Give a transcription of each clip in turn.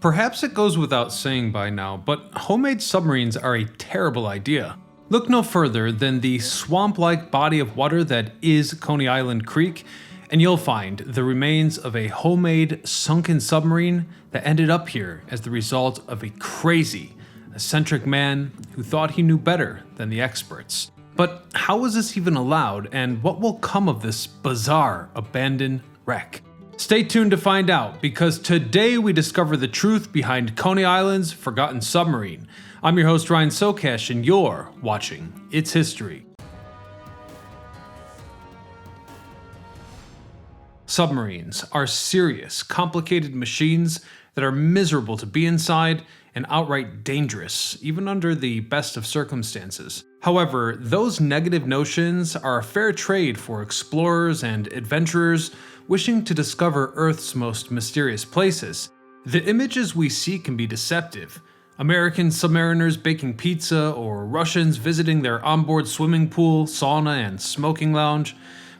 Perhaps it goes without saying by now, but homemade submarines are a terrible idea. Look no further than the swamp-like body of water that is Coney Island Creek, and you'll find the remains of a homemade sunken submarine that ended up here as the result of a crazy, eccentric man who thought he knew better than the experts. But how was this even allowed, and what will come of this bizarre abandoned wreck? Stay tuned to find out, because today we discover the truth behind Coney Island's forgotten submarine. I'm your host Ryan Socash, and you're watching It's History. Submarines are serious, complicated machines that are miserable to be inside and outright dangerous, even under the best of circumstances. However, those negative notions are a fair trade for explorers and adventurers wishing to discover Earth's most mysterious places. The images we see can be deceptive. American submariners baking pizza or Russians visiting their onboard swimming pool, sauna, and smoking lounge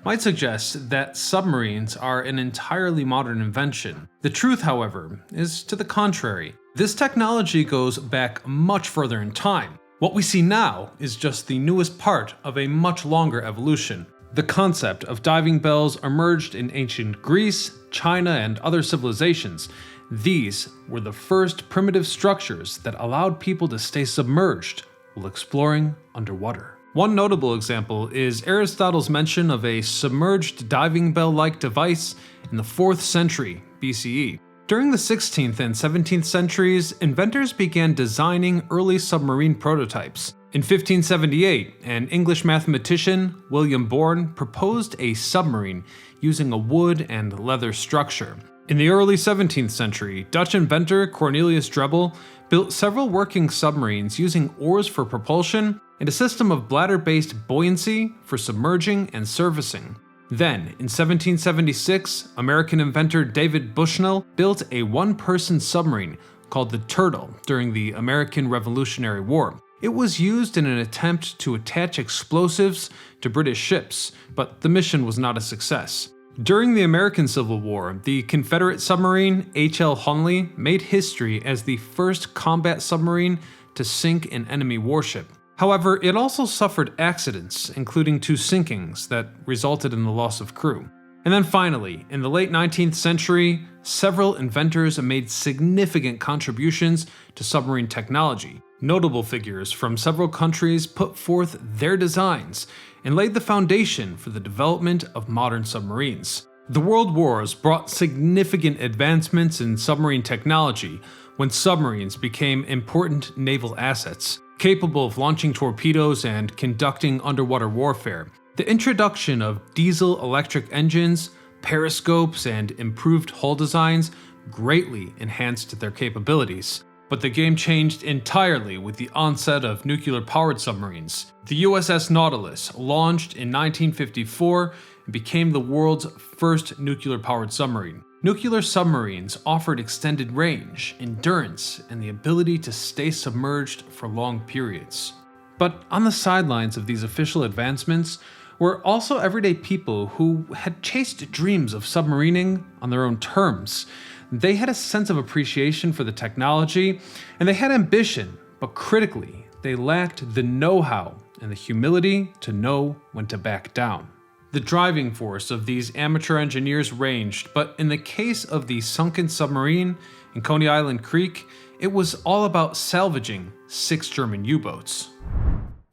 might suggest that submarines are an entirely modern invention. The truth, however, is to the contrary. This technology goes back much further in time. What we see now is just the newest part of a much longer evolution. The concept of diving bells emerged in ancient Greece, China, and other civilizations. These were the first primitive structures that allowed people to stay submerged while exploring underwater. One notable example is Aristotle's mention of a submerged diving bell-like device in the 4th century BCE. During the 16th and 17th centuries, inventors began designing early submarine prototypes. In 1578, an English mathematician, William Bourne, proposed a submarine using a wood and leather structure. In the early 17th century, Dutch inventor Cornelius Drebbel built several working submarines using oars for propulsion and a system of bladder-based buoyancy for submerging and servicing. Then, in 1776, American inventor David Bushnell built a one-person submarine called the Turtle during the American Revolutionary War. It was used in an attempt to attach explosives to British ships, but the mission was not a success. During the American Civil War, the Confederate submarine H.L. Hunley made history as the first combat submarine to sink an enemy warship. However, it also suffered accidents, including 2 sinkings that resulted in the loss of crew. And then finally, in the late 19th century, several inventors made significant contributions to submarine technology. Notable figures from several countries put forth their designs and laid the foundation for the development of modern submarines. The World Wars brought significant advancements in submarine technology when submarines became important naval assets, capable of launching torpedoes and conducting underwater warfare. The introduction of diesel-electric engines, periscopes, and improved hull designs greatly enhanced their capabilities. But the game changed entirely with the onset of nuclear-powered submarines. The USS Nautilus launched in 1954 and became the world's first nuclear-powered submarine. Nuclear submarines offered extended range, endurance, and the ability to stay submerged for long periods. But on the sidelines of these official advancements were also everyday people who had chased dreams of submarining on their own terms. They had a sense of appreciation for the technology, and they had ambition, but critically, they lacked the know-how and the humility to know when to back down. The driving force of these amateur engineers ranged, but in the case of the sunken submarine in Coney Island Creek, it was all about salvaging 6 German U-boats.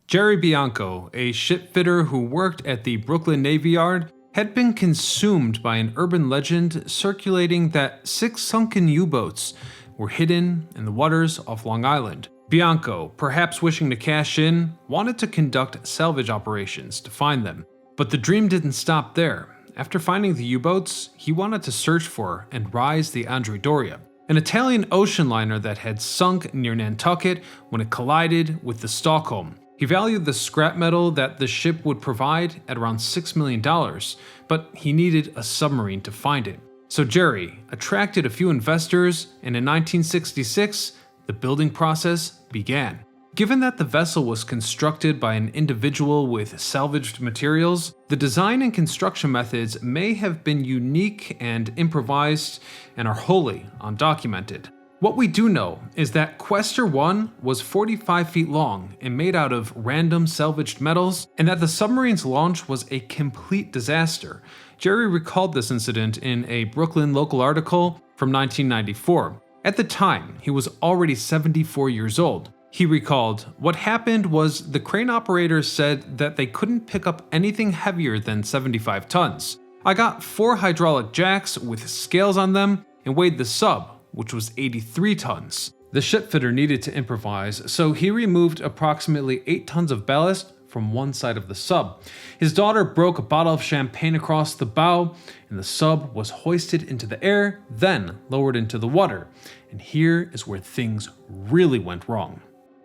Jerry Bianco, a shipfitter who worked at the Brooklyn Navy Yard, had been consumed by an urban legend circulating that 6 sunken U-boats were hidden in the waters off Long Island. Bianco, perhaps wishing to cash in, wanted to conduct salvage operations to find them. But the dream didn't stop there. After finding the U-boats, he wanted to search for and rise the Andrea Doria, an Italian ocean liner that had sunk near Nantucket when it collided with the Stockholm. He valued the scrap metal that the ship would provide at around $6 million, but he needed a submarine to find it. So Jerry attracted a few investors, and in 1966, the building process began. Given that the vessel was constructed by an individual with salvaged materials, the design and construction methods may have been unique and improvised and are wholly undocumented. What we do know is that Questor 1 was 45 feet long and made out of random salvaged metals, and that the submarine's launch was a complete disaster. Jerry recalled this incident in a Brooklyn local article from 1994. At the time, he was already 74 years old. He recalled, "What happened was the crane operators said that they couldn't pick up anything heavier than 75 tons. I got 4 hydraulic jacks with scales on them and weighed the sub, which was 83 tons. The shipfitter needed to improvise, so he removed approximately 8 tons of ballast from one side of the sub. His daughter broke a bottle of champagne across the bow, and the sub was hoisted into the air, then lowered into the water. And here is where things really went wrong."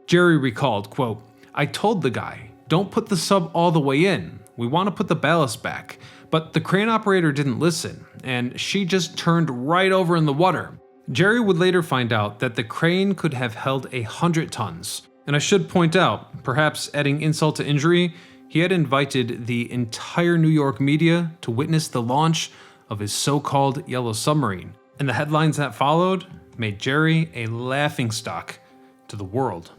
Jerry recalled, quote, "I told the guy, don't put the sub all the way in. We want to put the ballast back. But the crane operator didn't listen, and she just turned right over in the water." Jerry would later find out that the crane could have held 100 tons. And I should point out, perhaps adding insult to injury, he had invited the entire New York media to witness the launch of his so-called Yellow Submarine. And the headlines that followed made Jerry a laughingstock to the world.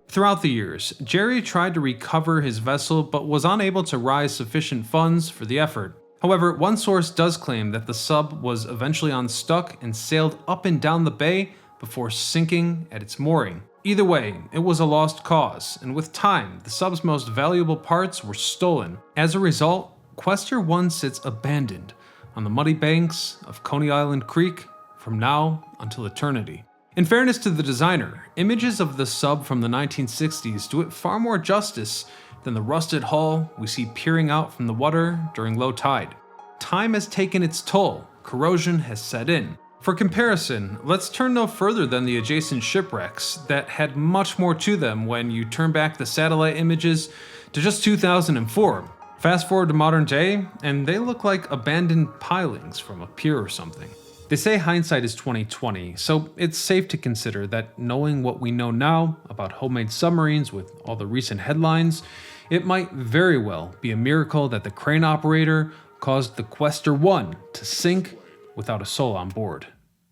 Throughout the years, Jerry tried to recover his vessel but was unable to raise sufficient funds for the effort. However, one source does claim that the sub was eventually unstuck and sailed up and down the bay before sinking at its mooring. Either way, it was a lost cause, and with time, the sub's most valuable parts were stolen. As a result, Questor 1 sits abandoned on the muddy banks of Coney Island Creek from now until eternity. In fairness to the designer, images of the sub from the 1960s do it far more justice than the rusted hull we see peering out from the water during low tide. Time has taken its toll, corrosion has set in. For comparison, let's turn no further than the adjacent shipwrecks that had much more to them when you turn back the satellite images to just 2004. Fast forward to modern day, and they look like abandoned pilings from a pier or something. They say hindsight is 20/20, so it's safe to consider that knowing what we know now about homemade submarines with all the recent headlines, it might very well be a miracle that the crane operator caused the Questor 1 to sink without a soul on board.